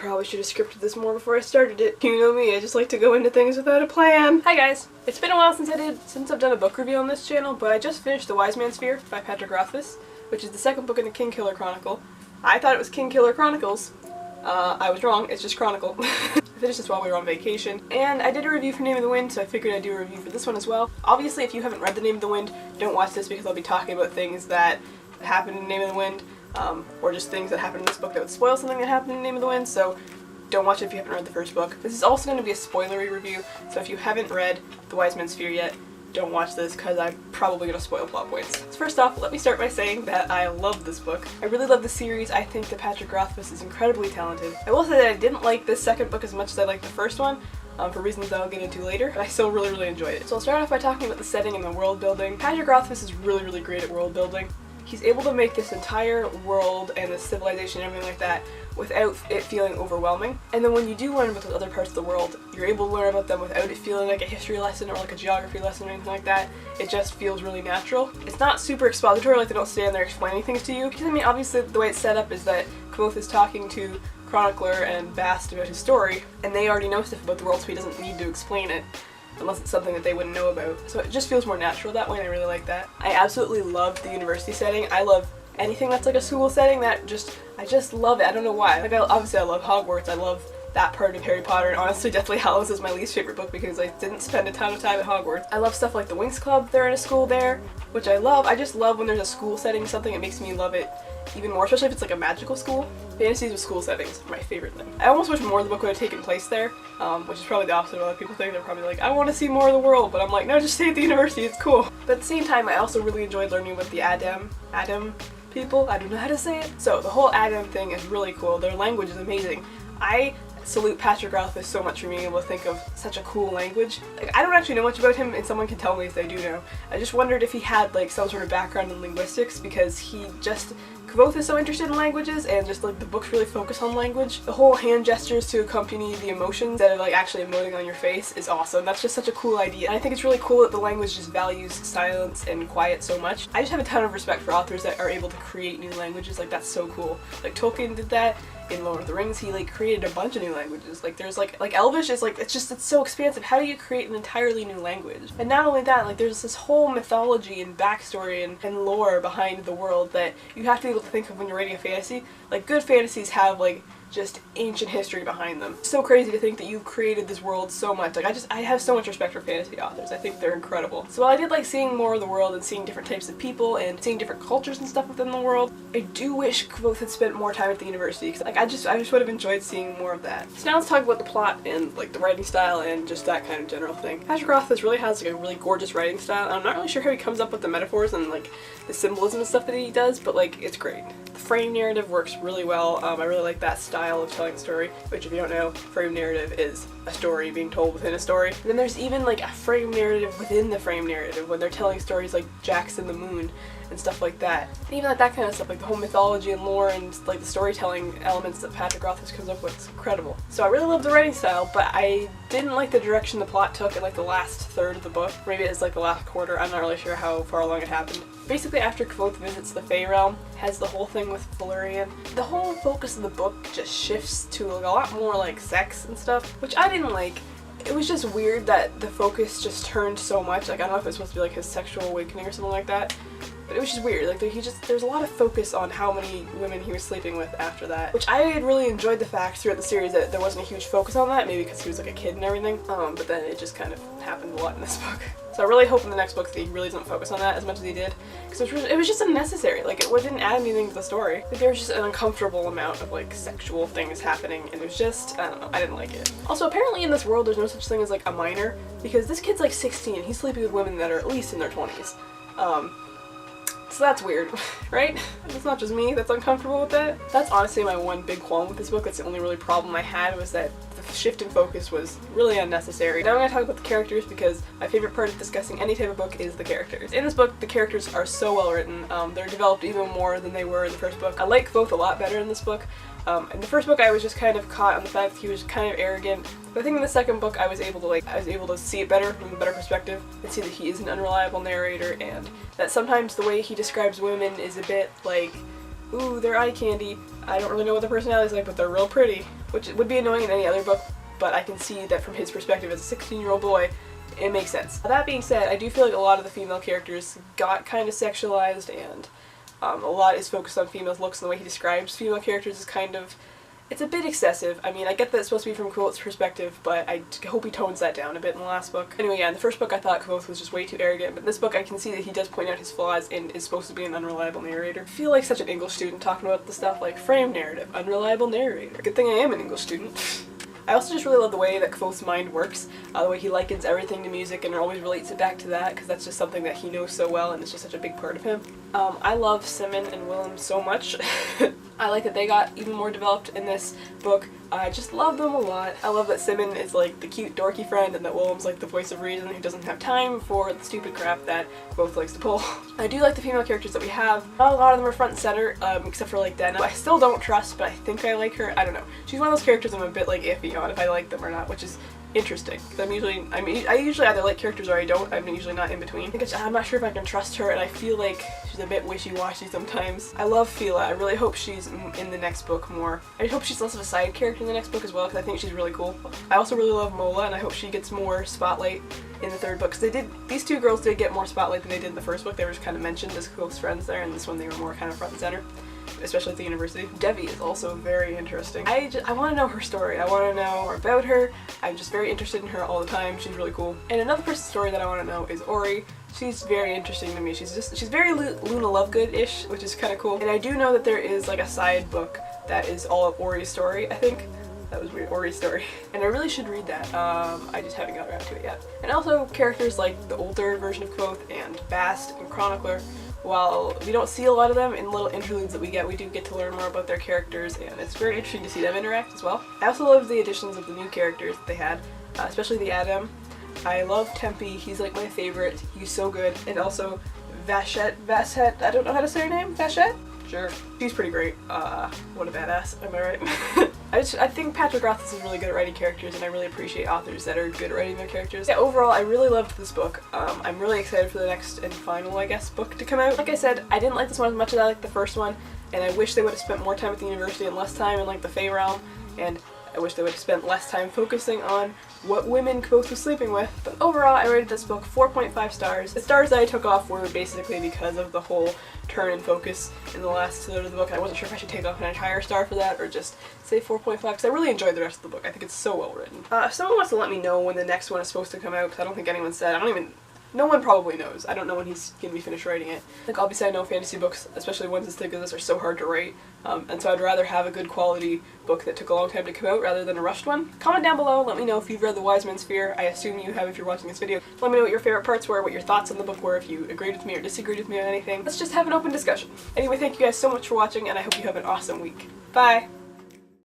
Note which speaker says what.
Speaker 1: Probably should have scripted this more before I started it. You know me, I just like to go into things without a plan. Hi guys! It's been a while since I've done a book review on this channel, but I just finished The Wise Man's Fear by Patrick Rothfuss, which is the second book in the Kingkiller Chronicle. I thought it was Kingkiller Chronicles. I was wrong, it's just Chronicle. I finished this while we were on vacation, and I did a review for Name of the Wind, so I figured I'd do a review for this one as well. Obviously, if you haven't read The Name of the Wind, don't watch this because I'll be talking about things that happen in Name of the Wind, or just things that happen in this book that would spoil something that happened in Name of the Wind, so don't watch it if you haven't read the first book. This is also going to be a spoilery review, so if you haven't read The Wise Man's Fear yet, don't watch this because I'm probably going to spoil plot points. So first off, let me start by saying that I love this book. I really love the series. I think that Patrick Rothfuss is incredibly talented. I will say that I didn't like this second book as much as I liked the first one, for reasons that I'll get into later, but I still really enjoyed it. So I'll start off by talking about the setting and the world building. Patrick Rothfuss is really great at world building. He's able to make this entire world and the civilization and everything like that without it feeling overwhelming. And then when you do learn about those other parts of the world, you're able to learn about them without it feeling like a history lesson or like a geography lesson or anything like that. It just feels really natural. It's not super expository, like they don't stand there explaining things to you. Because I mean, obviously the way it's set up is that Kvothe is talking to Chronicler and Bast about his story, and they already know stuff about the world, so he doesn't need to explain it unless it's something that they wouldn't know about. So it just feels more natural that way, and I really like that. I absolutely love the university setting. I love anything that's like a school setting. I just love it. I don't know why. Like, obviously I love Hogwarts. I love that part of Harry Potter, and honestly Deathly Hallows is my least favorite book because I didn't spend a ton of time at Hogwarts. I love stuff like the Winx Club. They're in a school there, which I love. I just love when there's a school setting something. It makes me love it even more, especially if it's like a magical school. Fantasies with school settings are my favorite thing. I almost wish more of the book would have taken place there, which is probably the opposite of what other people think. They're probably like, I want to see more of the world, but I'm like, no, just stay at the university, it's cool. But at the same time, I also really enjoyed learning about the Adam people. I don't know how to say it. So the whole Adam thing is really cool. Their language is amazing. I salute Patrick Rothfuss so much for being able to think of such a cool language. Like, I don't actually know much about him, and someone can tell me if they do know. I just wondered if he had like some sort of background in linguistics, because Kvothe is so interested in languages, and just like the books really focus on language. The whole hand gestures to accompany the emotions instead of like actually emoting on your face is awesome. That's just such a cool idea, and I think it's really cool that the language just values silence and quiet so much. I just have a ton of respect for authors that are able to create new languages. Like, that's so cool. Like Tolkien did that. In Lord of the Rings, he like created a bunch of new languages. Like there's like Elvish is like, it's so expansive. How do you create an entirely new language? And not only that, like there's this whole mythology and backstory and lore behind the world that you have to be able to think of when you're writing a fantasy. Like, good fantasies have like just ancient history behind them. It's so crazy to think that you've created this world so much. Like, I have so much respect for fantasy authors. I think they're incredible. So while I did like seeing more of the world and seeing different types of people and seeing different cultures and stuff within the world, I do wish Kvothe had spent more time at the university, because like I just would have enjoyed seeing more of that. So now let's talk about the plot and like the writing style and just that kind of general thing. Patrick Rothfuss really has like a really gorgeous writing style. I'm not really sure how he comes up with the metaphors and like the symbolism and stuff that he does, but like it's great. The frame narrative works really well. I really like that style of telling a story, which if you don't know, frame narrative is a story being told within a story. And then there's even like a frame narrative within the frame narrative when they're telling stories like Jax and the Moon and stuff like that. And even like that kind of stuff, like the whole mythology and lore and like the storytelling elements that Patrick Rothfuss comes up with, is incredible. So I really love the writing style, but I didn't like the direction the plot took in like the last third of the book. Maybe it's like the last quarter, I'm not really sure how far along it happened. Basically, after Kvothe visits the Fey Realm, has the whole thing with Valyrian, the whole focus of the book just shifts to like a lot more like sex and stuff, which I didn't like. It was just weird that the focus just turned so much. Like, I don't know if it's supposed to be like his sexual awakening or something like that, but it was just weird. Like, there's a lot of focus on how many women he was sleeping with after that, which I had really enjoyed the fact throughout the series that there wasn't a huge focus on that, maybe because he was like a kid and everything, but then it just kind of happened a lot in this book. So I really hope in the next book that he really doesn't focus on that as much as he did, because it was just unnecessary. Like, it didn't add anything to the story. Like, there was just an uncomfortable amount of like sexual things happening, and it was just, I don't know, I didn't like it. Also, apparently in this world there's no such thing as like a minor, because this kid's like 16 and he's sleeping with women that are at least in their 20s. So that's weird, right? It's not just me that's uncomfortable with that. That's honestly my one big qualm with this book. That's the only really problem I had, was that the shift in focus was really unnecessary. Now I'm going to talk about the characters, because my favorite part of discussing any type of book is the characters. In this book, the characters are so well written. They're developed even more than they were in the first book. I like Kvothe a lot better in this book. In the first book I was just kind of caught on the fact that he was kind of arrogant, but I think in the second book I was able to see it better from a better perspective and see that he is an unreliable narrator, and that sometimes the way he describes women is a bit like, ooh, they're eye candy. I don't really know what their personality is like, but they're real pretty. which would be annoying in any other book, but I can see that from his perspective as a 16-year-old boy, it makes sense. That being said, I do feel like a lot of the female characters got kind of sexualized, and a lot is focused on females' looks, and the way he describes female characters is kind of, it's a bit excessive. I mean, I get that it's supposed to be from Quoth's perspective, but I hope he tones that down a bit in the last book. Anyway, yeah, in the first book I thought Quoth was just way too arrogant, but in this book I can see that he does point out his flaws and is supposed to be an unreliable narrator. I feel like such an English student talking about the stuff like frame narrative, unreliable narrator. Good thing I am an English student. I also just really love the way that Quoth's mind works, the way he likens everything to music and always relates it back to that, because that's just something that he knows so well and it's just such a big part of him. I love Simon and Willem so much. I like that they got even more developed in this book. I just love them a lot. I love that Simon is like the cute dorky friend and that Willem's like the voice of reason who doesn't have time for the stupid crap that Quoth likes to pull. I do like the female characters that we have. Not a lot of them are front and center, except for like Denna. I still don't trust, but I think I like her. I don't know. She's one of those characters I'm a bit like iffy on if I like them or not, which is interesting. I usually either like characters or I don't. I'm usually not in between. I'm not sure if I can trust her, and I feel like she's a bit wishy-washy sometimes. I love Fila. I really hope she's in the next book more. I hope she's less of a side character in the next book as well, because I think she's really cool. I also really love Mola, and I hope she gets more spotlight in the third book, because these two girls did get more spotlight than they did in the first book. They were just kind of mentioned as close friends there, and this one they were more kind of front and center, especially at the university. Devi is also very interesting. I want to know her story. I want to know more about her. I'm just very interested in her all the time. She's really cool. And another person's story that I want to know is Ori. She's very interesting to me. She's very Luna Lovegood-ish, which is kind of cool. And I do know that there is like a side book that is all of Ori's story, I think. That was weird, Ori's story. And I really should read that. I just haven't got around to it yet. And also characters like the older version of Quoth and Bast and Chronicler. While we don't see a lot of them in little interludes that we do get to learn more about their characters, and it's very interesting to see them interact as well. I also love the additions of the new characters that they had, especially the Adam. I love Tempe, he's like my favorite, he's so good. And also Vashet, I don't know how to say her name, Vashet? Sure. She's pretty great. What a badass, am I right? I think Patrick Rothfuss is really good at writing characters, and I really appreciate authors that are good at writing their characters. Yeah, overall, I really loved this book. I'm really excited for the next and final, I guess, book to come out. Like I said, I didn't like this one as much as I liked the first one, and I wish they would have spent more time at the university and less time in like the Fae realm, and I wish they would have spent less time focusing on what women Quoth was sleeping with. But overall, I rated this book 4.5 stars. The stars that I took off were basically because of the whole turn and focus in the last third of the book. I wasn't sure if I should take off an entire star for that or just say 4.5, because I really enjoyed the rest of the book. I think it's so well written. If someone wants to let me know when the next one is supposed to come out, because I don't think anyone said. No one probably knows. I don't know when he's gonna be finished writing it. Like, obviously I know fantasy books, especially ones as thick as this, are so hard to write, and so I'd rather have a good quality book that took a long time to come out rather than a rushed one. Comment down below, let me know if you've read The Wise Man's Fear. I assume you have if you're watching this video. Let me know what your favorite parts were, what your thoughts on the book were, if you agreed with me or disagreed with me on anything. Let's just have an open discussion. Anyway, thank you guys so much for watching, and I hope you have an awesome week. Bye!